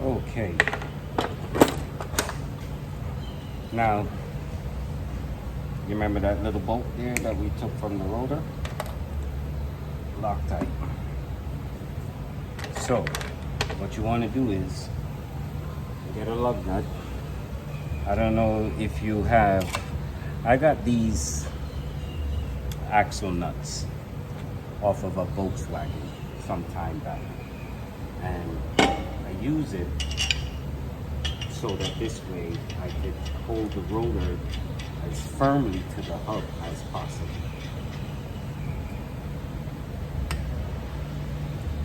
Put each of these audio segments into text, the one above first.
Okay. Now, you remember that little bolt there that we took from the rotor? Loctite. So, what you want to do is get a lug nut. I don't know if you have, I got these axle nuts off of a Volkswagen some time back, and I use it so that this way I could hold the rotor as firmly to the hub as possible.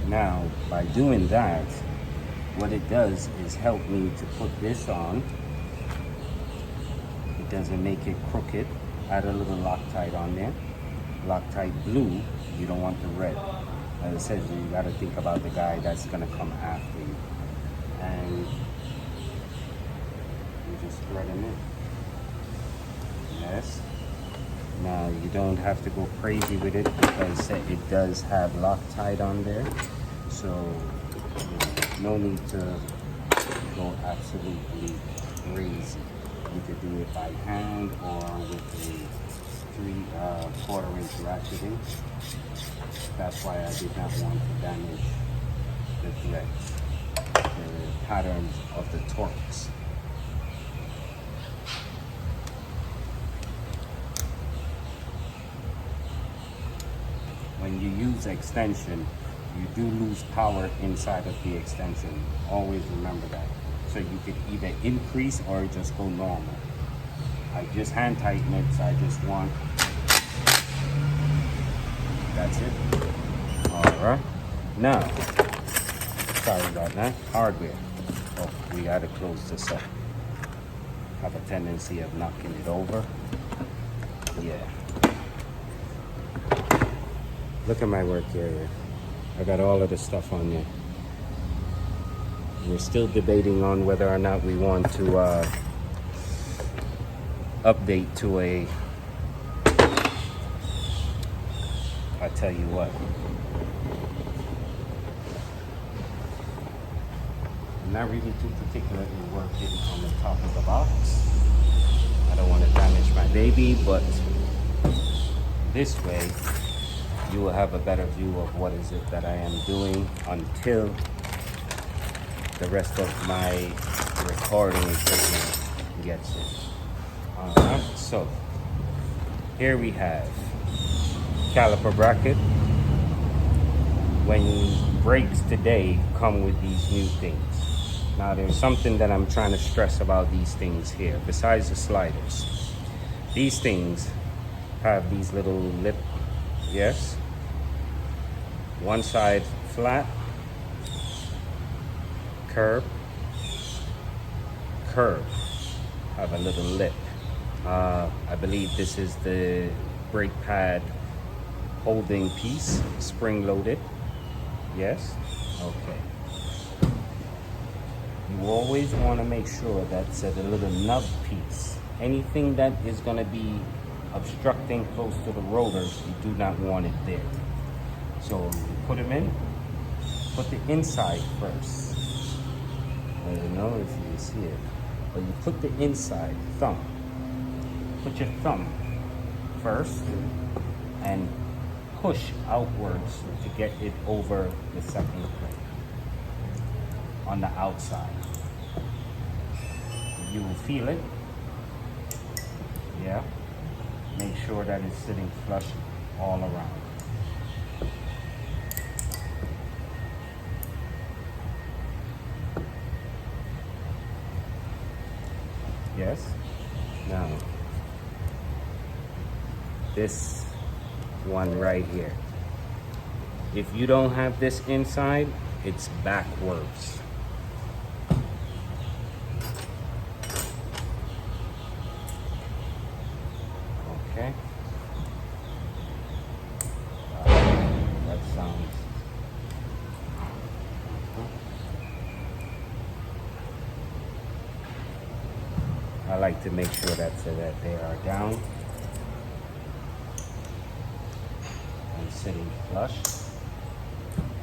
Now, by doing that, what it does is help me to put this on. It doesn't make it crooked. Add a little Loctite on there. Loctite blue, you don't want the red. As I said, you gotta think about the guy that's gonna come after you. And you just thread him in. Yes. Now you don't have to go crazy with it because it does have Loctite on there. So no need to go absolutely crazy. You could do it by hand or with a 3/4 inch ratcheting. That's why I did not want to damage the threads, the patterns of the torques. When you use extension, you do lose power inside of the extension. Always remember that. So you could either increase or just go normal. I just hand tighten it, so I just want, that's it. All right. Now, sorry about that, hardware. Oh, we gotta close this up. Have a tendency of knocking it over. Yeah. Look at my work area. I got all of the stuff on there. We're still debating on whether or not we want to update to a, I tell you what. I'm not really too particular in working on the top of the box. I don't want to damage my baby, but this way you will have a better view of what is it that I am doing until the rest of my recording equipment gets it. Alright, so here we have caliper bracket. When brakes today come with these new things. Now there's something that I'm trying to stress about these things here, besides the sliders. These things have these little lip, yes? One side flat, curve, have a little lip. I believe this is the brake pad holding piece, spring loaded. Yes? Okay. You always want to make sure that's at a little nub piece. Anything that is going to be obstructing close to the rotors, you do not want it there. So you put them in, put the inside first. I don't know if you see it, but you put the inside thumb. Put your thumb first and push outwards to get it over the second plate on the outside. You will feel it. Yeah. Make sure that it's sitting flush all around. Yes. Now, this one right here. If you don't have this inside, it's backwards. Okay. That sounds. I like to make sure that so that they are down and sitting flush.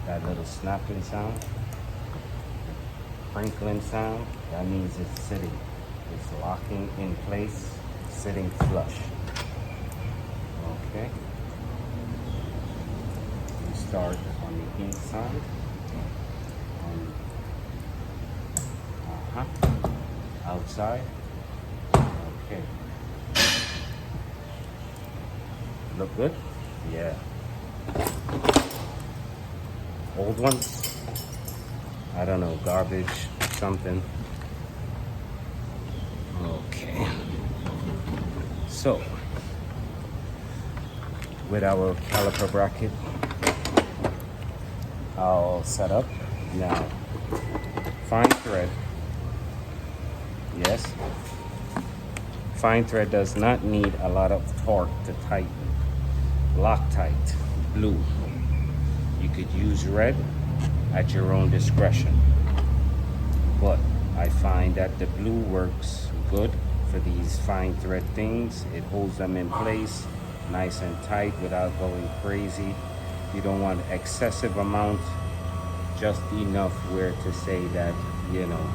That little snapping sound. crinkling sound, that means it's sitting. It's locking in place, sitting flush. Okay. We start on the inside. Outside. Okay. Look good? Yeah. Old ones? I don't know, garbage, something. Okay. So, with our caliper bracket all set up, now, fine thread. Yes. Fine thread does not need a lot of torque to tighten. Loctite, blue. You could use red at your own discretion. But I find that the blue works good for these fine thread things. It holds them in place nice and tight without going crazy. You don't want excessive amount, just enough where to say that, you know,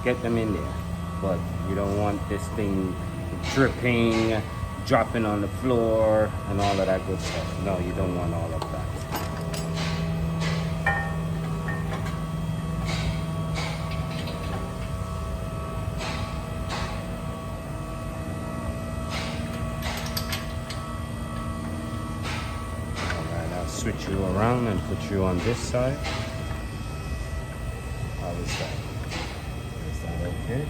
get them in there. But you don't want this thing dripping, dropping on the floor, and all of that good stuff. No, you don't want all of that. All right, I'll switch you around and put you on this side. How is that? Is that okay?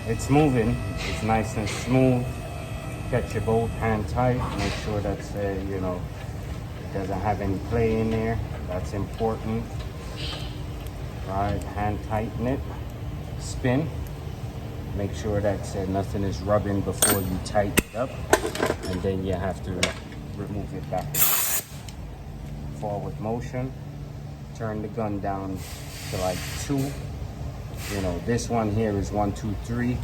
It's moving. It's nice and smooth. Catch your both hand tight. Make sure that's you know, it doesn't have any play in there. That's important. All right, hand tighten it. Spin. Make sure that nothing is rubbing before you tighten it up, and then you have to remove it back. Forward motion. Turn the gun down to like 2. You know, this one here is 1, 2, 3.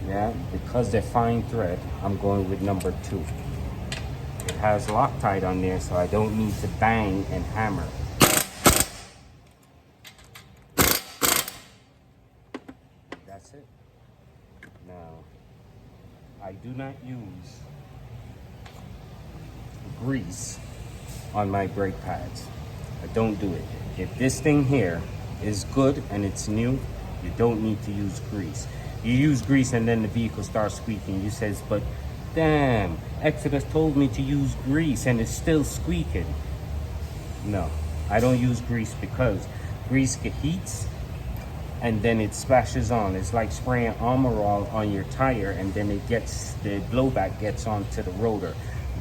Yeah, because they're fine thread, I'm going with number 2. It has Loctite on there, so I don't need to bang and hammer. That's it. Now, I do not use grease on my brake pads. I don't do it. If this thing here is good and it's new, you don't need to use grease. You use grease and then the vehicle starts squeaking. You says, but damn, Exodus told me to use grease and it's still squeaking. No, I don't use grease because grease heats and then it splashes on. It's like spraying Armor All on your tire and then it gets, the blowback gets onto the rotor.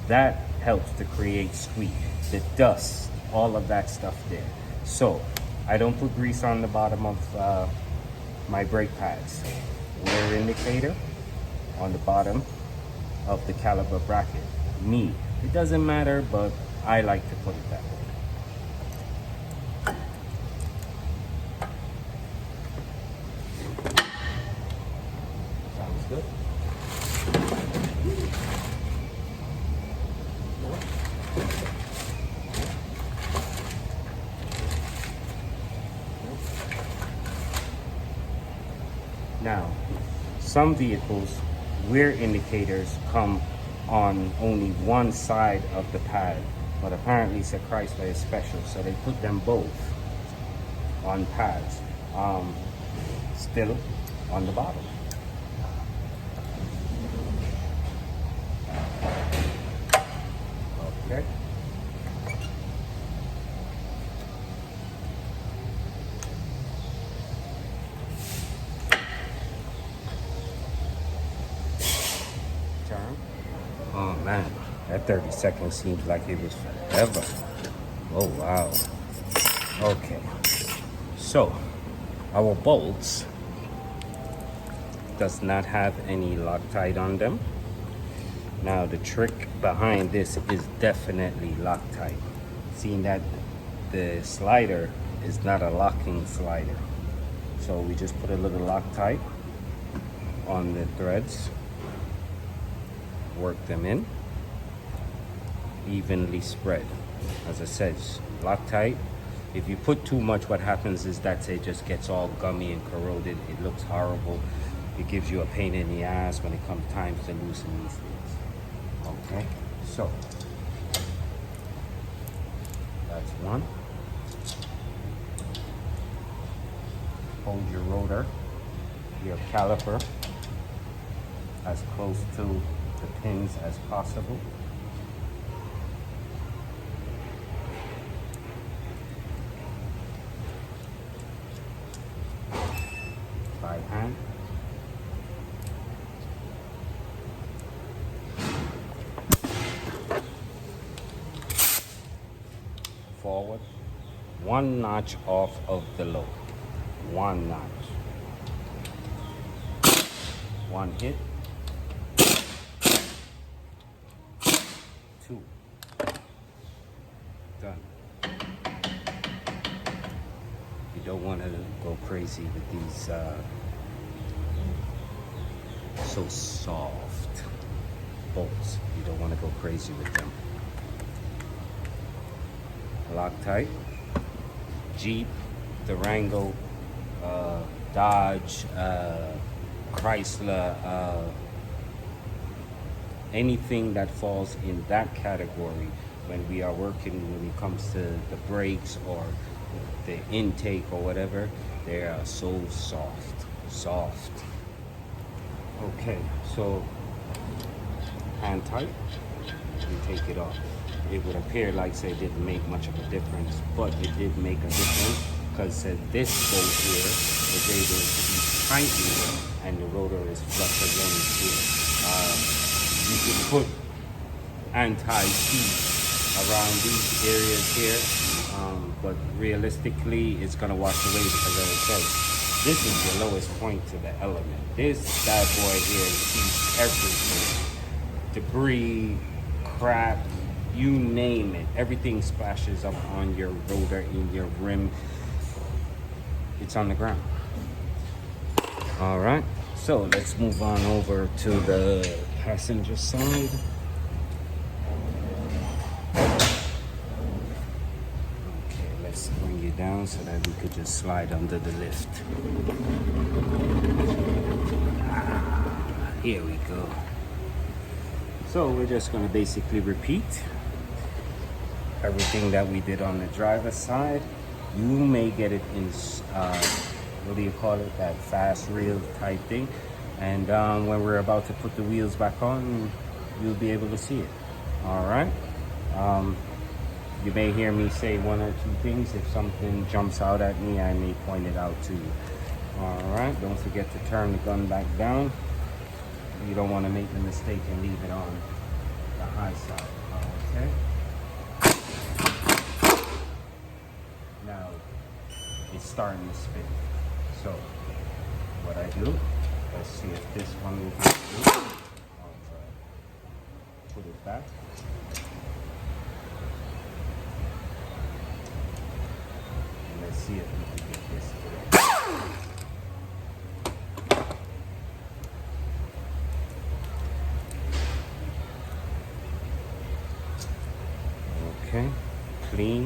That helps to create squeak. The dust, all of that stuff there. So I don't put grease on the bottom of my brake pads. Wear indicator on the bottom of the caliper bracket. Me, it doesn't matter, but I like to put it that way. Sounds good. Now, some vehicles, rear indicators come on only one side of the pad, but apparently Chrysler is special, so they put them both on pads, still on the bottom. Okay. Oh man, that 30 seconds seems like it was forever. Oh wow. Okay, so our bolts does not have any Loctite on them. Now the trick behind this is definitely Loctite. Seeing that the slider is not a locking slider. So we just put a little Loctite on the threads. Work them in, evenly spread. As I said, Loctite If you put too much, what happens is that it just gets all gummy and corroded. It looks horrible. It gives you a pain in the ass when it comes time to loosen these things. Okay, so that's one. Hold your rotor, your caliper, as close to the pins as possible. By hand. Forward. One notch off of the load. One notch. One hit. Two. Done. You don't want to go crazy with these so soft bolts. You don't want to go crazy with them. Loctite. Jeep, the Wrangler, Dodge, Chrysler, anything that falls in that category when we are working, when it comes to the brakes or the intake or whatever, they are so soft. Okay, so hand tight, you take it off. It would appear like say it didn't make much of a difference, but it did make a difference because this bolt here is able to be tightened and the rotor is flush against here. You can put anti-seize around these areas here, but realistically it's going to wash away because as I said, this is the lowest point to the element. This bad boy here sees everything. Debris, crap, you name it. Everything splashes up on your rotor, in your rim. It's on the ground. All right, so let's move on over to the passenger side. Okay, let's bring you down so that we could just slide under the lift. Here we go. So we're just going to basically repeat everything that we did on the driver's side. You may get it in, what do you call it, that fast reel type thing. And when we're about to put the wheels back on, you'll be able to see it. All right. You may hear me say one or two things. If something jumps out at me, I may point it out to you. All right. Don't forget to turn the gun back down. You don't want to make the mistake and leave it on the high side. Okay. Now it's starting to spin. So what I do, let's see if this one will do. I'll put it back. And let's see if we can get this to work. Okay, clean.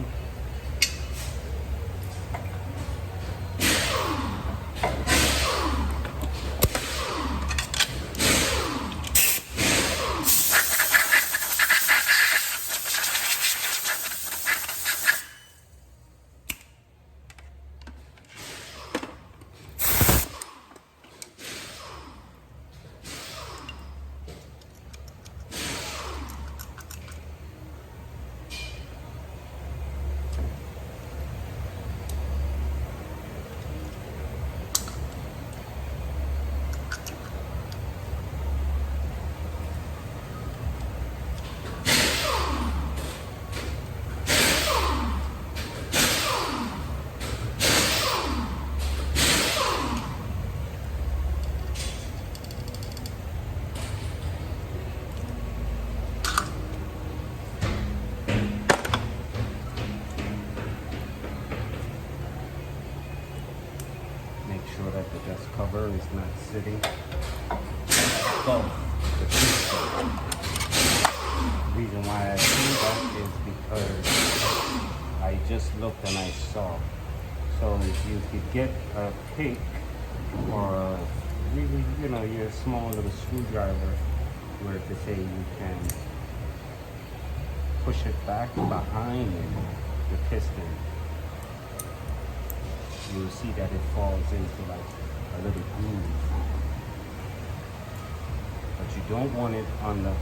Sure that the dust cover is not sitting above the piston. The reason why I do that is because I just looked and I saw. So if you could get a pick or a really, your small little screwdriver where to say you can push it back behind the piston, you'll see that it falls into like a little groove. But you don't want it on the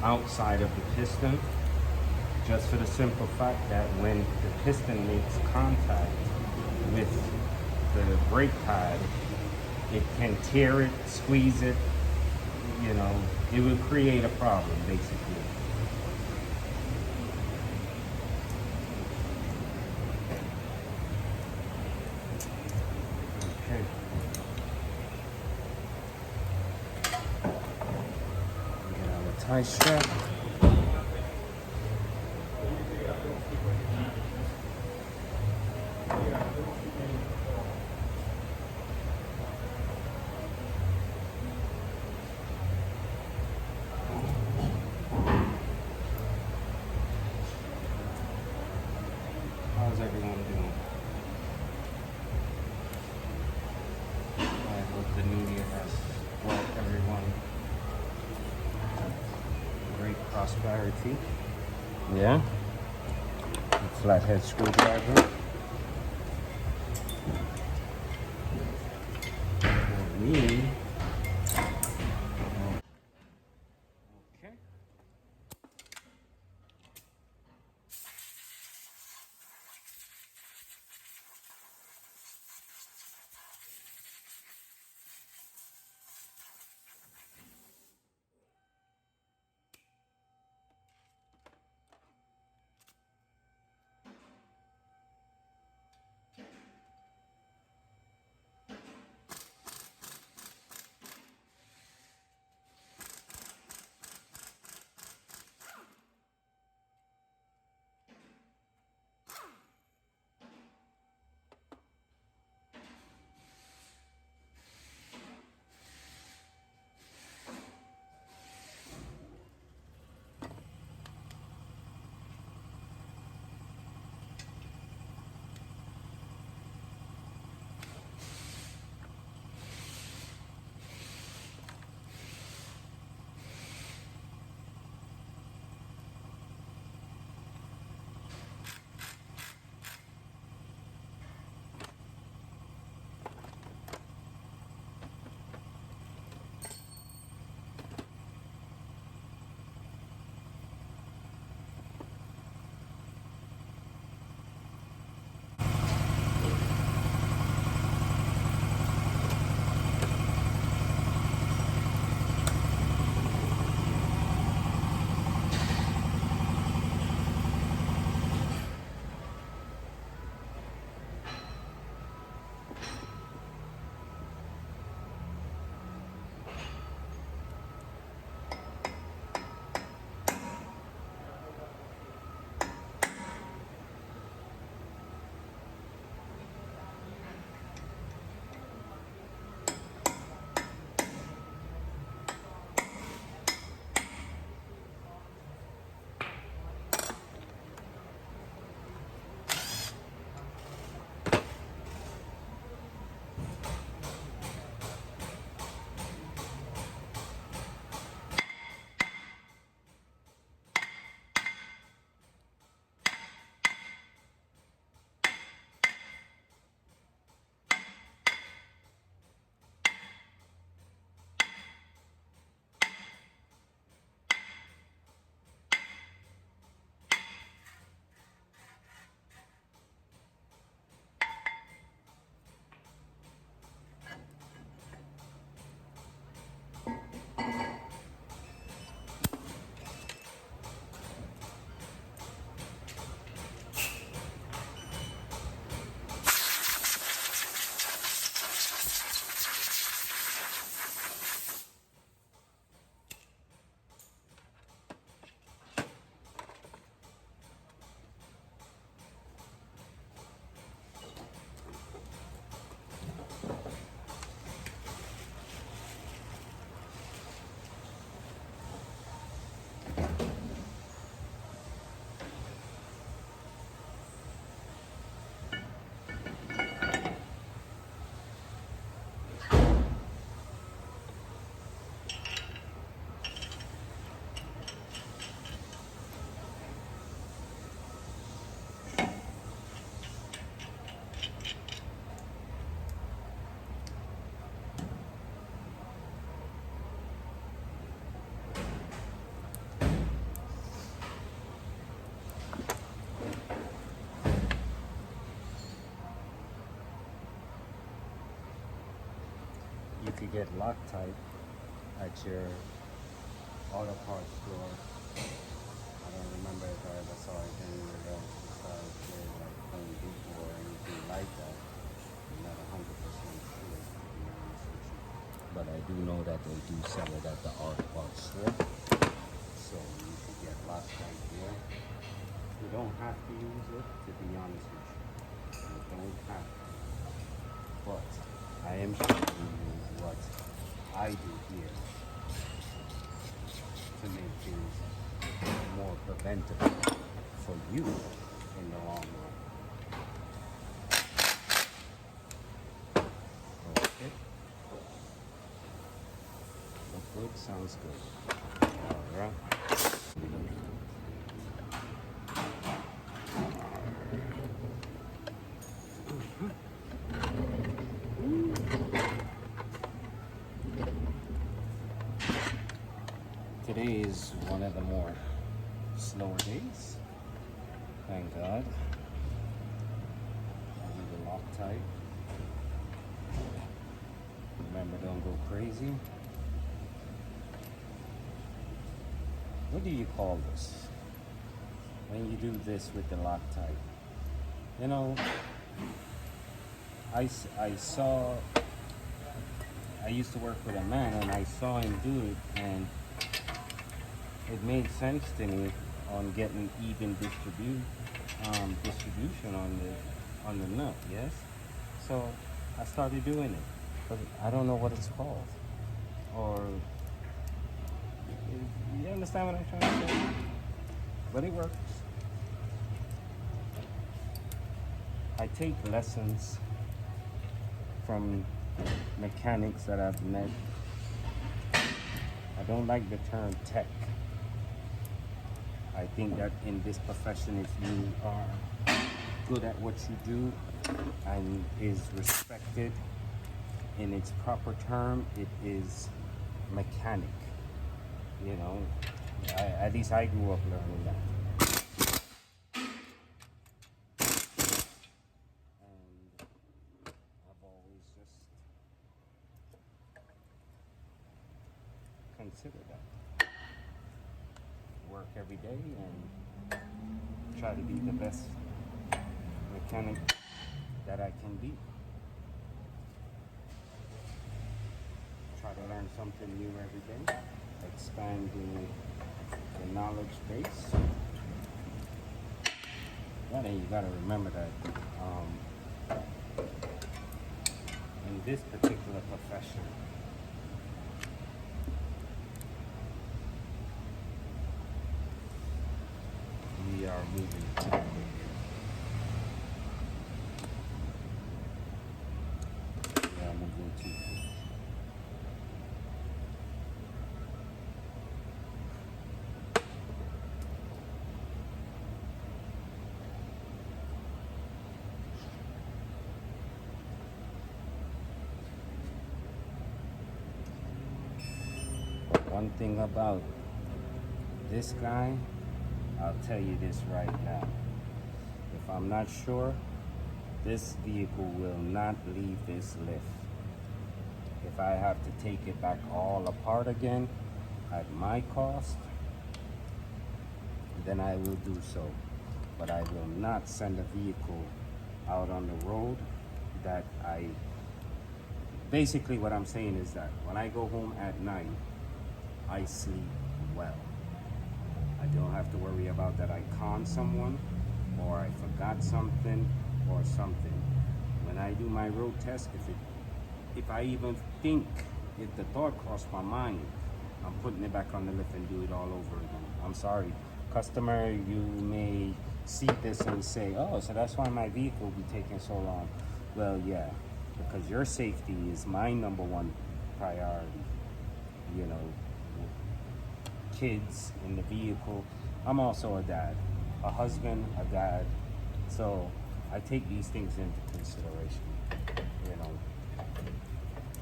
outside of the piston, just for the simple fact that when the piston makes contact with the brake pad, it can tear it, squeeze it, it will create a problem basically. Okay. Get out the tie strap. How's everyone doing? I hope the new year has brought everyone great prosperity. Yeah. Flathead screwdriver. For me. Okay. could get Loctite at your auto parts store. I don't remember if I ever saw it anywhere else besides there, like Home Depot or anything like that. I'm not 100% sure, to be honest with you. But I do know that they do sell it at the auto parts store. So you could get Loctite there. You don't have to use it, to be honest with you. You don't have to. But I am showing you what I do here to make things more preventable for you in the long run. Okay. Look good, sounds good. All right. Today is one of the more slower days. Thank God. I'll do the Loctite. Remember, don't go crazy. What do you call this? When you do this with the Loctite? You know, I used to work with a man and I saw him do it, and it made sense to me on getting even distribution on the nut, yes? So I started doing it, but I don't know what it's called. Or, you understand what I'm trying to say? But it works. I take lessons from mechanics that I've met. I don't like the term tech. I think that in this profession, if you are good at what you do and is respected in its proper term, it is mechanic. You know, at least I grew up learning that. And I've always just considered that. Work every day and try to be the best mechanic that I can be. Try to learn something new every day, expanding the knowledge base. Yeah, then you gotta remember that in this particular profession, we are moving too quick. We are moving too quick. One thing about this guy, I'll tell you this right now. If I'm not sure, this vehicle will not leave this lift. If I have to take it back all apart again at my cost, then I will do so. But I will not send a vehicle out on the road that basically what I'm saying is that when I go home at night, I sleep well. I don't have to worry about that I conned someone or I forgot something or something. When I do my road test, if I even think, if the thought crossed my mind, I'm putting it back on the lift and do it all over again. I'm sorry. Customer, you may see this and say, oh, so that's why my vehicle will be taking so long. Well, yeah, because your safety is my number one priority. You know, kids in the vehicle. I'm also a dad, a husband, a dad. So I take these things into consideration. You know,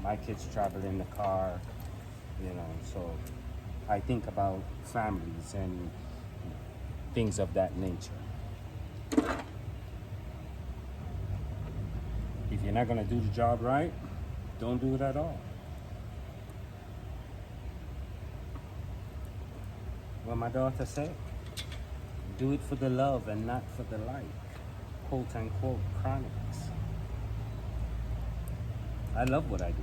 my kids travel in the car, you know, so I think about families and things of that nature. If you're not gonna do the job right, don't do it at all. what my daughter said? Do it for the love and not for the like. Quote unquote chronics. I love what I do.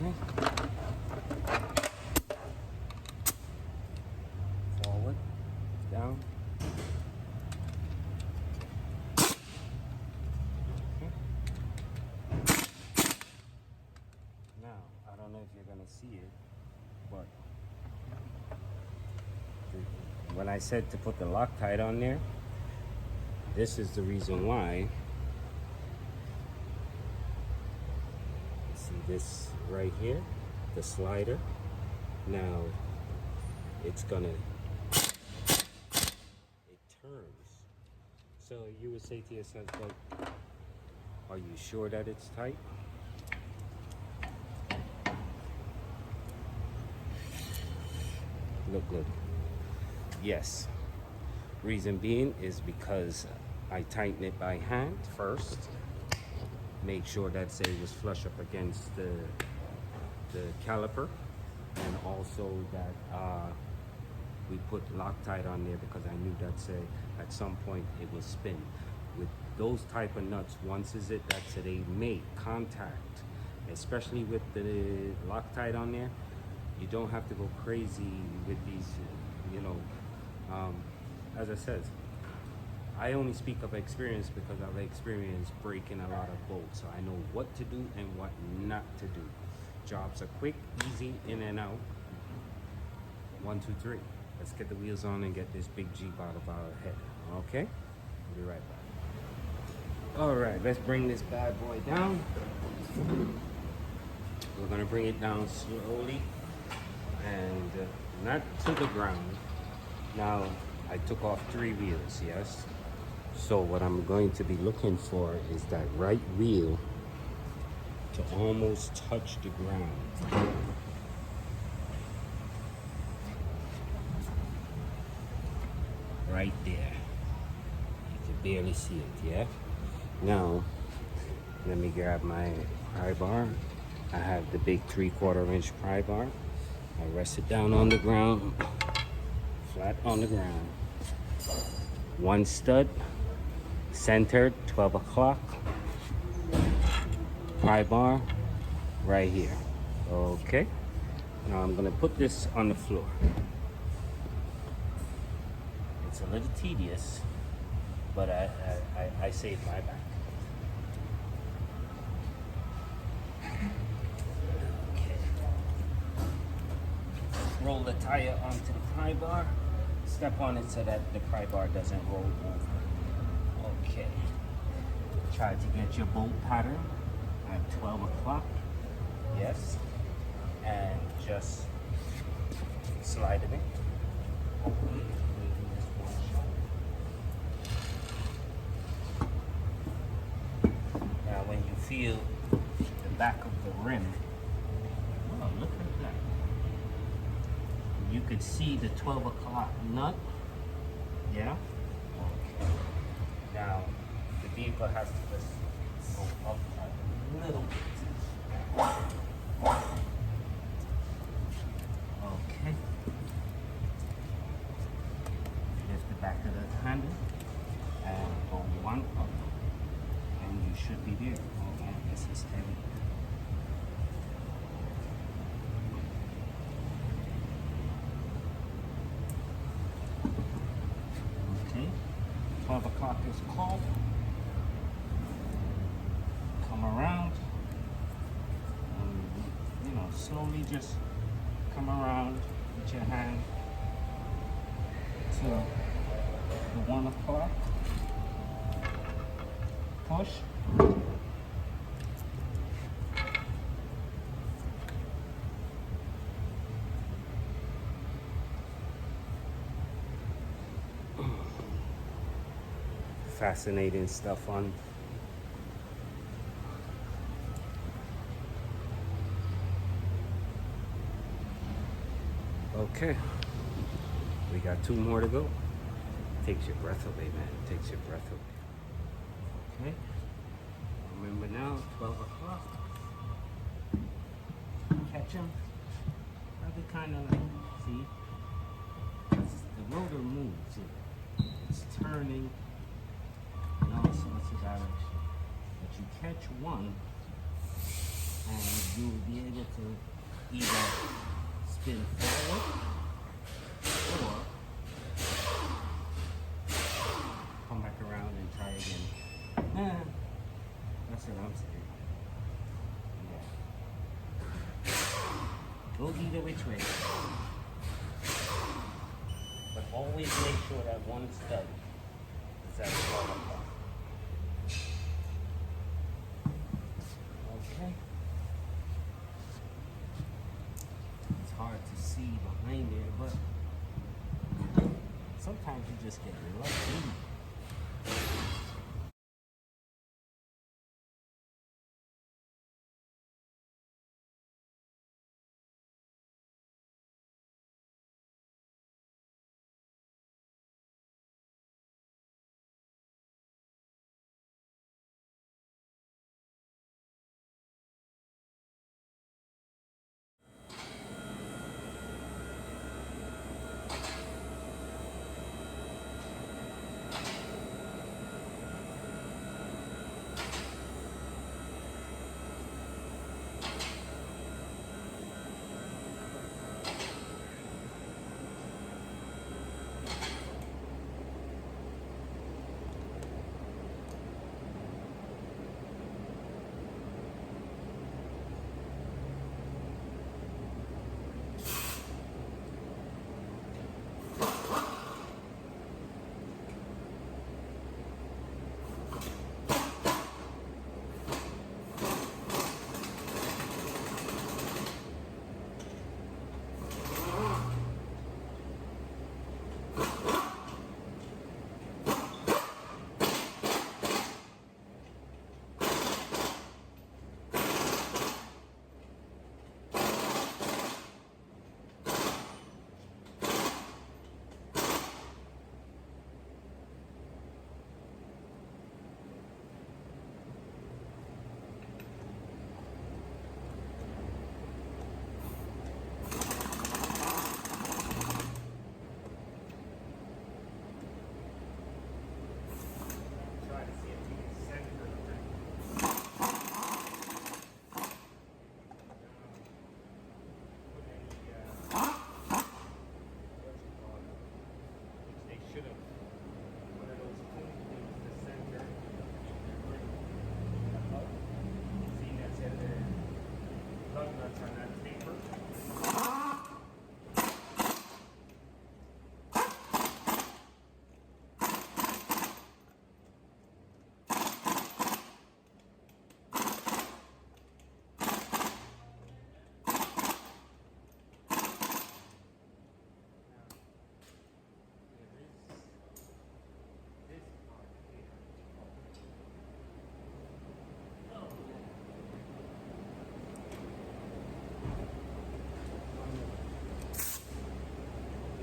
Okay. Forward, down. Okay. Now, I don't know if you're gonna see it, but when I said to put the Loctite on there, this is the reason why. See this right here, the slider. Now it's gonna, it turns. So you would say to yourself, like, are you sure that it's tight? Look good. Yes. Reason being is because I tighten it by hand first. Make sure that say was flush up against the caliper, and also that we put Loctite on there because I knew that say at some point it will spin. With those type of nuts, once is it that say they make contact, especially with the Loctite on there, you don't have to go crazy with these, you know. As I said, I only speak of experience because I've experienced breaking a lot of bolts. So I know what to do and what not to do. Jobs are quick, easy, in and out. 1, 2, 3. Let's get the wheels on and get this big Jeep out of our head. Okay? We'll be right back. All right, let's bring this bad boy down. We're gonna bring it down slowly and not to the ground. Now, I took off 3 wheels, yes? So what I'm going to be looking for is that right wheel to almost touch the ground. Right there. You can barely see it, yeah? Now, let me grab my pry bar. I have the big 3/4 inch pry bar. I rest it down on the ground, flat on the ground. 1 stud, centered, 12 o'clock. Pry bar, right here. Okay. Now I'm gonna put this on the floor. It's a little tedious, but I saved my back. Okay. Roll the tire onto the pry bar. Step on it so that the pry bar doesn't roll over. Okay. Try to get your bolt pattern at 12 o'clock. Yes. And just slide it in. Now when you feel the back of the rim, oh, look at that. You could see the 12 o'clock nut. Yeah? Okay. Now, the vehicle has to just go up a little bit. Okay. Lift the back of the handle and go 1 up. And you should be there. Oh man, this is heavy. Okay, 12 o'clock is called. Come around. And, you know, slowly just come around with your hand to the 1 o'clock. Push. Fascinating stuff on. Okay, we got 2 more to go. Takes your breath away, man. Takes your breath away. Okay. Remember now, 12 o'clock. Catch him. I'll be kind of like, see? The rotor moves here. It's turning in all sorts of directions. But you catch one, and you'll be able to either spin forward or come back around and try again. That's what I'm saying. Yeah. Go either which way. But always make sure that one stud is at 12 o'clock. Okay. It's hard to see behind there, but sometimes you just get lucky.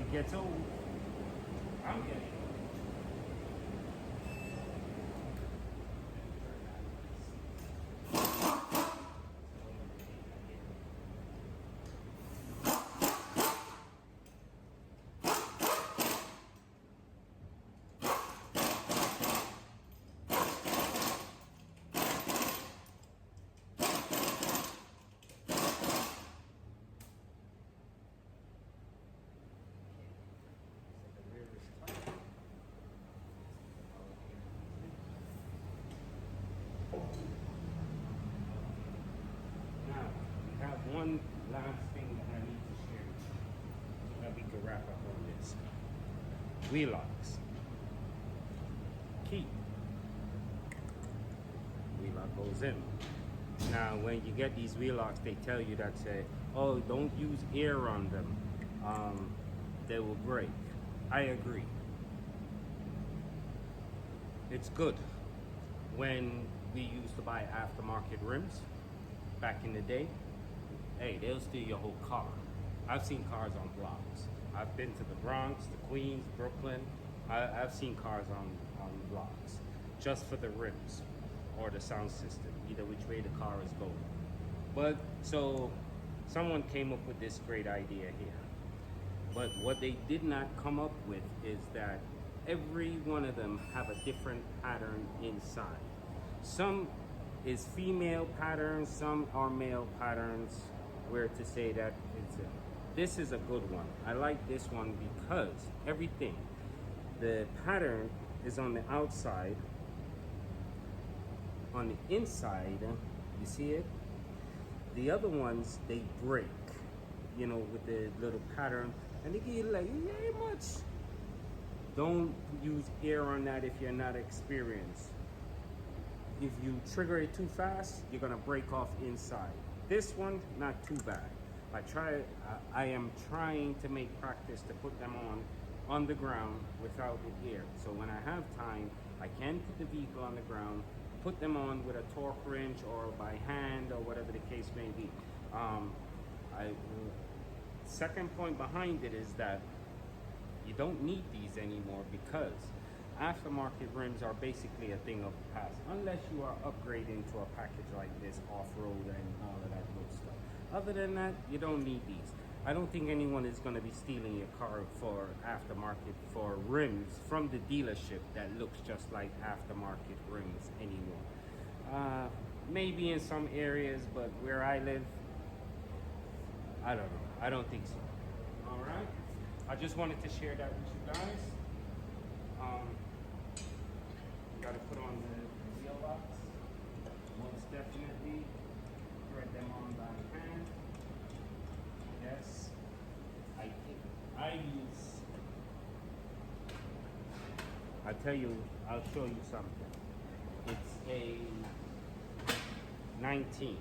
Gets old. I'm getting old. Now, we have one last thing that I need to share so that we can wrap up on this. Wheel locks. Key. Wheel lock goes in. Now, when you get these wheel locks, they tell you that say, oh, don't use air on them. They will break. I agree. It's good. When we used to buy aftermarket rims back in the day, hey, they'll steal your whole car. I've seen cars on blocks. I've been to the Bronx, the Queens, Brooklyn. I've seen cars on blocks. just for the rims or the sound system, either which way the car is going. But so someone came up with this great idea here. But what they did not come up with is that every one of them have a different pattern inside. Some is female patterns, some are male patterns, where to say that this is a good one. I like this one because everything, the pattern is on the outside. On the inside, you see it? The other ones, they break, you know, with the little pattern, and they get like, yeah, much. Don't use air on that if you're not experienced. If you trigger it too fast, you're gonna break off inside. This one, not too bad. I am trying to make practice to put them on the ground without the air. So when I have time, I can put the vehicle on the ground, put them on with a torque wrench or by hand or whatever the case may be. Second point behind it is that you don't need these anymore because aftermarket rims are basically a thing of the past, unless you are upgrading to a package like this, off-road and all of that good stuff. Other than that, you don't need these. I don't think anyone is going to be stealing your car for aftermarket for rims from the dealership that looks just like aftermarket rims anymore. Maybe in some areas, but where I live, I don't know. I don't think so. All right. I just wanted to share that with you guys. You got to put on the wheel box. Most definitely. Thread them on by hand. Yes. I'll tell you, I'll show you something. It's a 19.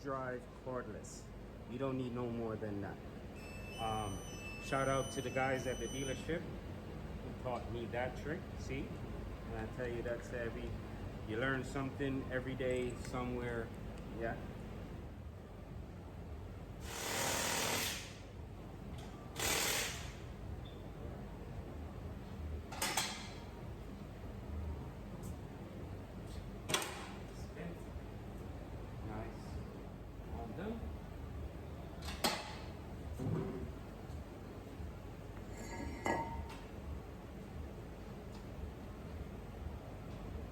Drive cordless. You don't need no more than that. Shout out to the guys at the dealership who taught me that trick. See, and I tell you, that's you learn something every day somewhere. Yeah.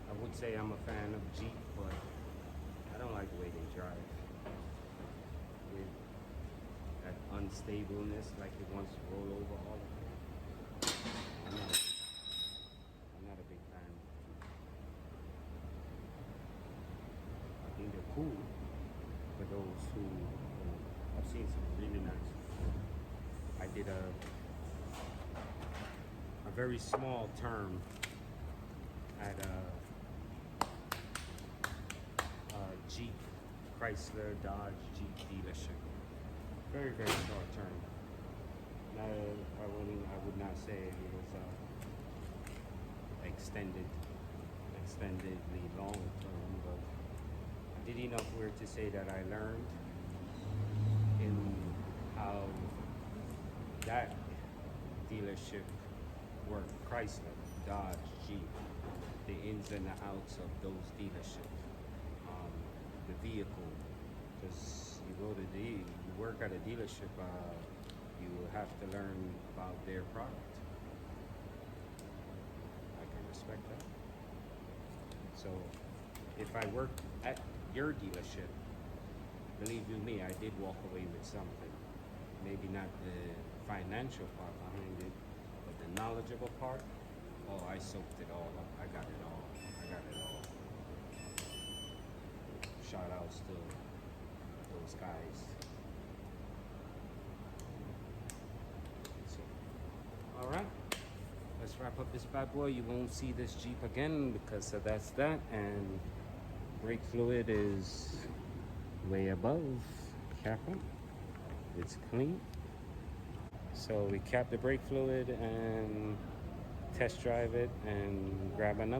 I would say I'm a fan of Jeep, but I don't like the way they drive. With that unstableness, like it wants to roll over all of it. I'm not a big fan of Jeep. I think they're cool for those who, I've seen some really nice. I did a very small term at a Jeep, Chrysler, Dodge, Jeep dealership. Very, very short term. I would not say it was extendedly long term, but I did enough where to say that I learned in how that dealership worked. Chrysler, Dodge, Jeep, the ins and the outs of those dealerships. The vehicle, because you work at a dealership, you have to learn about their product. I can respect that. So if I worked at your dealership, believe you me, I did walk away with something. Maybe not the financial part behind it, but the knowledgeable part. Oh, I soaked it all up. I got it all. Shout outs to those guys. So, all right, let's wrap up this bad boy. You won't see this Jeep again because that's that. And brake fluid is way above cap up. It's clean. So we cap the brake fluid and test drive it and grab another.